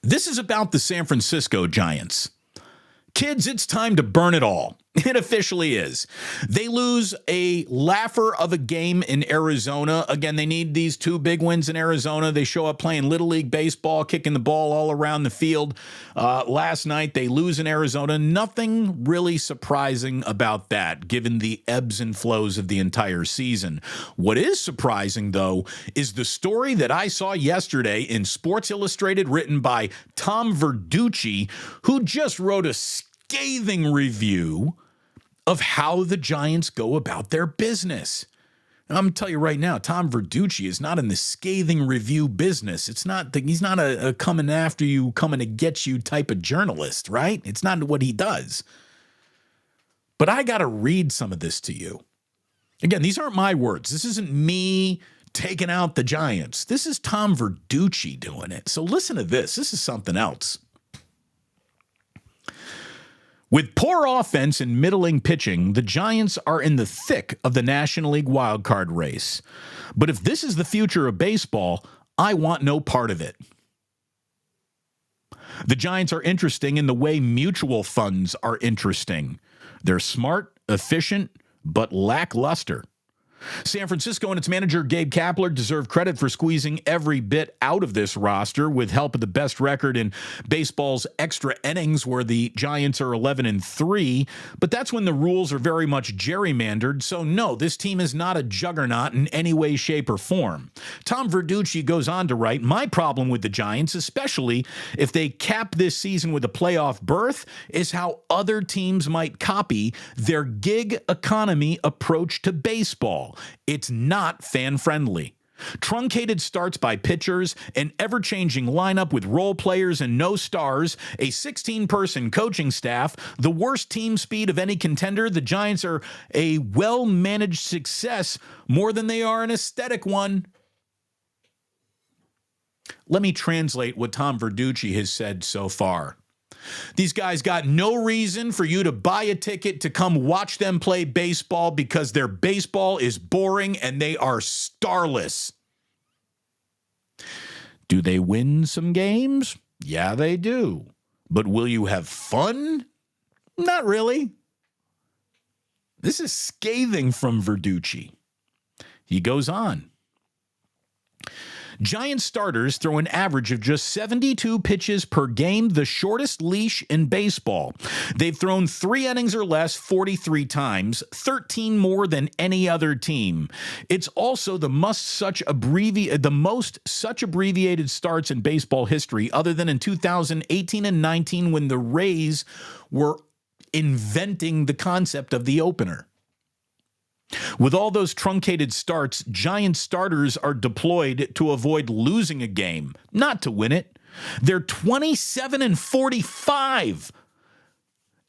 This is about the San Francisco Giants. Kids, it's time to burn it all. It officially is. They lose a laugher of a game in Arizona. Again, they need these two big wins in Arizona. They show up playing Little League baseball, kicking the ball all around the field. Last night, they lose in Arizona. Nothing really surprising about that, given the ebbs and flows of the entire season. What is surprising, though, is the story that I saw yesterday in Sports Illustrated, written by Tom Verducci, who just wrote a scathing review of how the Giants go about their business. And I'm going to tell you right now, Tom Verducci is not in the scathing review business. He's not a coming after you, coming to get you type of journalist, right? It's not what he does. But I got to read some of this to you. Again, these aren't my words. This isn't me taking out the Giants. This is Tom Verducci doing it. So listen to this. This is something else. With poor offense and middling pitching, the Giants are in the thick of the National League wildcard race. But if this is the future of baseball, I want no part of it. The Giants are interesting in the way mutual funds are interesting. They're smart, efficient, but lackluster. San Francisco and its manager, Gabe Kapler, deserve credit for squeezing every bit out of this roster with help of the best record in baseball's extra innings, where the Giants are 11-3. But that's when the rules are very much gerrymandered. So no, this team is not a juggernaut in any way, shape, or form. Tom Verducci goes on to write, my problem with the Giants, especially if they cap this season with a playoff berth, is how other teams might copy their gig economy approach to baseball. It's not fan-friendly. Truncated starts by pitchers, an ever-changing lineup with role players and no stars, a 16-person coaching staff, the worst team speed of any contender. The Giants are a well-managed success more than they are an aesthetic one. Let me translate what Tom Verducci has said so far. These guys got no reason for you to buy a ticket to come watch them play baseball because their baseball is boring and they are starless. Do they win some games? Yeah, they do. But will you have fun? Not really. This is scathing from Verducci. He goes on. Giant starters throw an average of just 72 pitches per game, the shortest leash in baseball. They've thrown 3 innings or less 43 times, 13 more than any other team. It's also the most such abbreviated starts in baseball history, other than in 2018 and 19 when the Rays were inventing the concept of the opener. With all those truncated starts, Giant starters are deployed to avoid losing a game, not to win it. They're 27-45.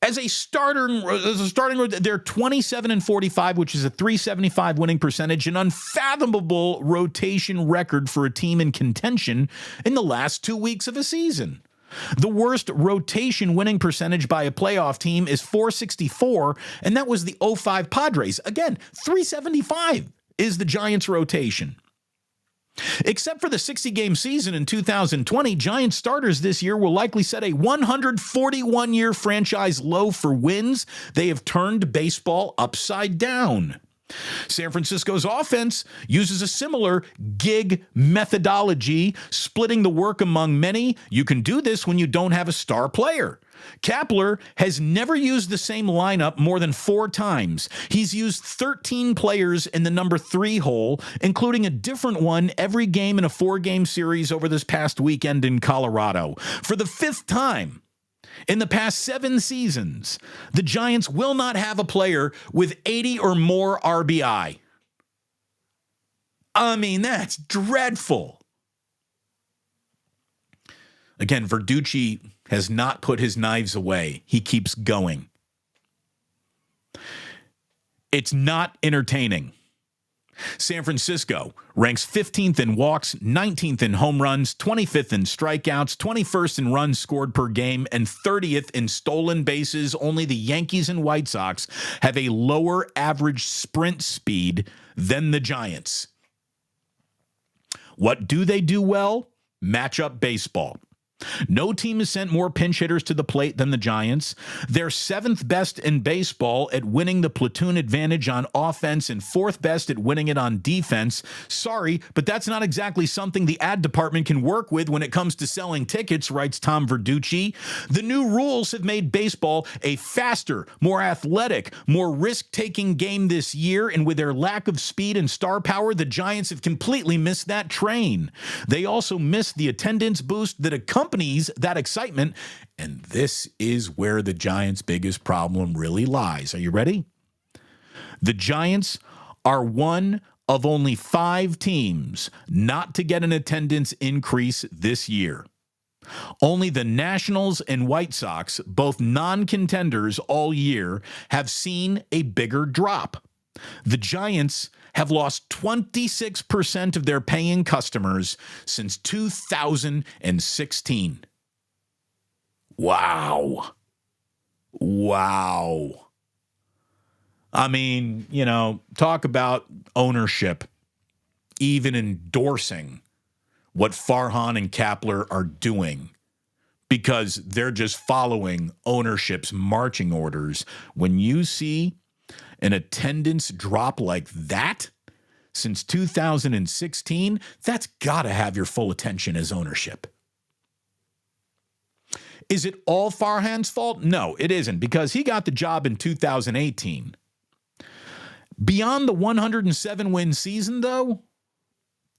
As a starting, they're 27-45, which is a .375 winning percentage, an unfathomable rotation record for a team in contention in the last 2 weeks of a season. The worst rotation winning percentage by a playoff team is .464, and that was the 05 Padres. Again, .375 is the Giants' rotation. Except for the 60-game season in 2020, Giants starters this year will likely set a 141-year franchise low for wins. They have turned baseball upside down. San Francisco's offense uses a similar gig methodology, splitting the work among many. You can do this when you don't have a star player. Kapler has never used the same lineup more than 4 times. He's used 13 players in the number 3 hole, including a different one every game in a 4-game series over this past weekend in Colorado. For the 5th time in the past 7 seasons, the Giants will not have a player with 80 or more RBI. I mean, that's dreadful. Again, Verducci has not put his knives away. He keeps going. It's not entertaining. San Francisco ranks 15th in walks, 19th in home runs, 25th in strikeouts, 21st in runs scored per game, and 30th in stolen bases. Only the Yankees and White Sox have a lower average sprint speed than the Giants. What do they do well? Matchup baseball. No team has sent more pinch hitters to the plate than the Giants. They're seventh best in baseball at winning the platoon advantage on offense and fourth best at winning it on defense. Sorry, but that's not exactly something the ad department can work with when it comes to selling tickets, writes Tom Verducci. The new rules have made baseball a faster, more athletic, more risk-taking game this year, and with their lack of speed and star power, the Giants have completely missed that train. They also missed the attendance boost that accompanies that excitement, and this is where the Giants' biggest problem really lies. Are you ready? The Giants are one of only 5 teams not to get an attendance increase this year. Only the Nationals and White Sox, both non-contenders all year, have seen a bigger drop. The Giants have lost 26% of their paying customers since 2016. Wow. Wow. I mean, talk about ownership, even endorsing what Farhan and Kapler are doing, because they're just following ownership's marching orders. When you see an attendance drop like that since 2016, that's got to have your full attention as ownership. Is it all Farhan's fault? No, it isn't, because he got the job in 2018. Beyond the 107-win season, though,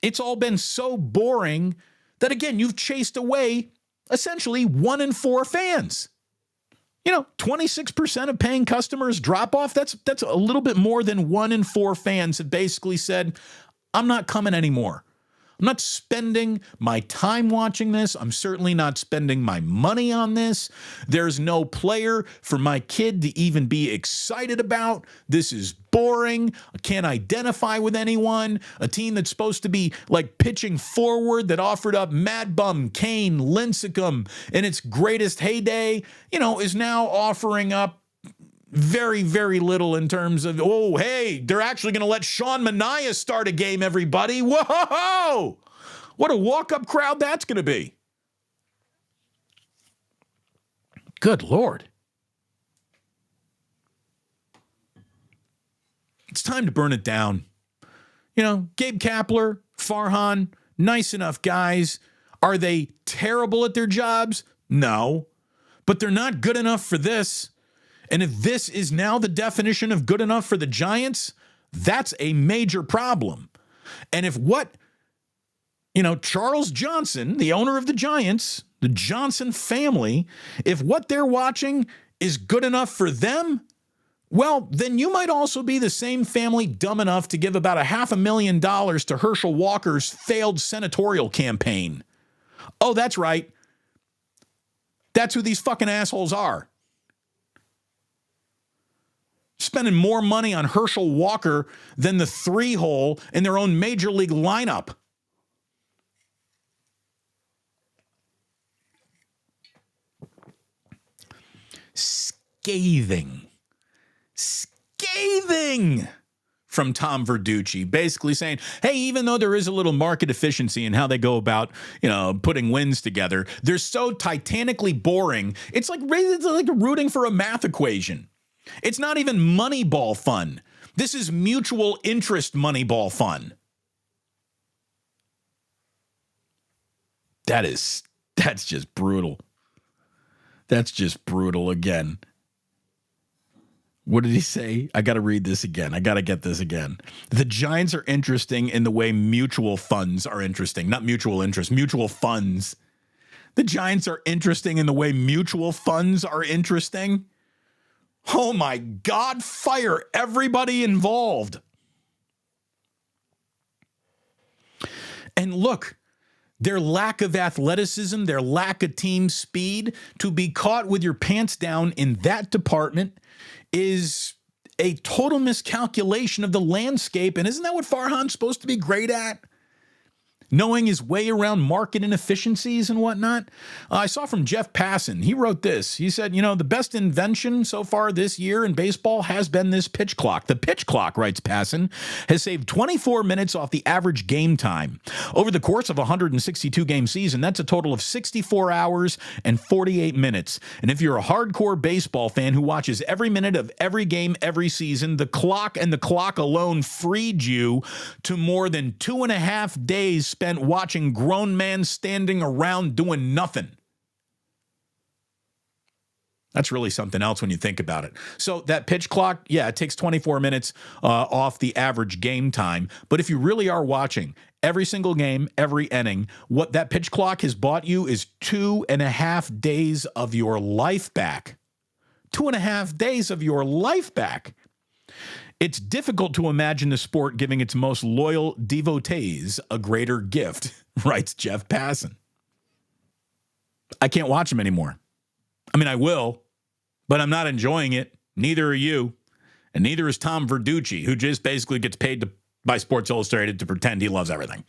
it's all been so boring that, again, you've chased away essentially 1 in 4 fans. 26% of paying customers drop off. That's a little bit more than 1 in 4 fans have basically said, I'm not coming anymore. I'm not spending my time watching this. I'm certainly not spending my money on this. There's no player for my kid to even be excited about. This is boring. I can't identify with anyone. A team that's supposed to be like pitching forward that offered up Mad Bum, Kane, Lincecum in its greatest heyday, is now offering up very, very little in terms of, oh, hey, they're actually going to let Sean Manaea start a game, everybody. Whoa! What a walk-up crowd that's going to be. Good Lord. It's time to burn it down. Gabe Kapler, Farhan, nice enough guys. Are they terrible at their jobs? No. But they're not good enough for this. And if this is now the definition of good enough for the Giants, that's a major problem. And if Charles Johnson, the owner of the Giants, the Johnson family, if what they're watching is good enough for them, well, then you might also be the same family dumb enough to give about $500,000 to Herschel Walker's failed senatorial campaign. Oh, that's right. That's who these fucking assholes are. Spending more money on Herschel Walker than the 3-hole in their own major league lineup. Scathing from Tom Verducci, basically saying, hey, even though there is a little market efficiency in how they go about, putting wins together, they're so titanically boring. It's like rooting for a math equation. It's not even Moneyball fun. This is mutual interest Moneyball fun. That's just brutal. That's just brutal again. What did he say? I got to read this again. I got to get this again. The Giants are interesting in the way mutual funds are interesting. Not mutual interest, mutual funds. The Giants are interesting in the way mutual funds are interesting. Oh my God, fire everybody involved. And look, their lack of athleticism, their lack of team speed, to be caught with your pants down in that department is a total miscalculation of the landscape. And isn't that what Farhan's supposed to be great at? knowing his way around market inefficiencies and whatnot. I saw from Jeff Passan. He wrote this. He said, the best invention so far this year in baseball has been this pitch clock. The pitch clock, writes Passan, has saved 24 minutes off the average game time. Over the course of a 162-game season, that's a total of 64 hours and 48 minutes. And if you're a hardcore baseball fan who watches every minute of every game every season, the clock and the clock alone freed you to more than 2.5 days spent watching grown men standing around doing nothing. That's really something else when you think about it. So that pitch clock, yeah, it takes 24 minutes off the average game time. But if you really are watching every single game, every inning, what that pitch clock has bought you is 2.5 days of your life back. 2.5 days of your life back. It's difficult to imagine the sport giving its most loyal devotees a greater gift, writes Jeff Passan. I can't watch them anymore. I mean, I will, but I'm not enjoying it. Neither are you. And neither is Tom Verducci, who just basically gets paid by Sports Illustrated to pretend he loves everything.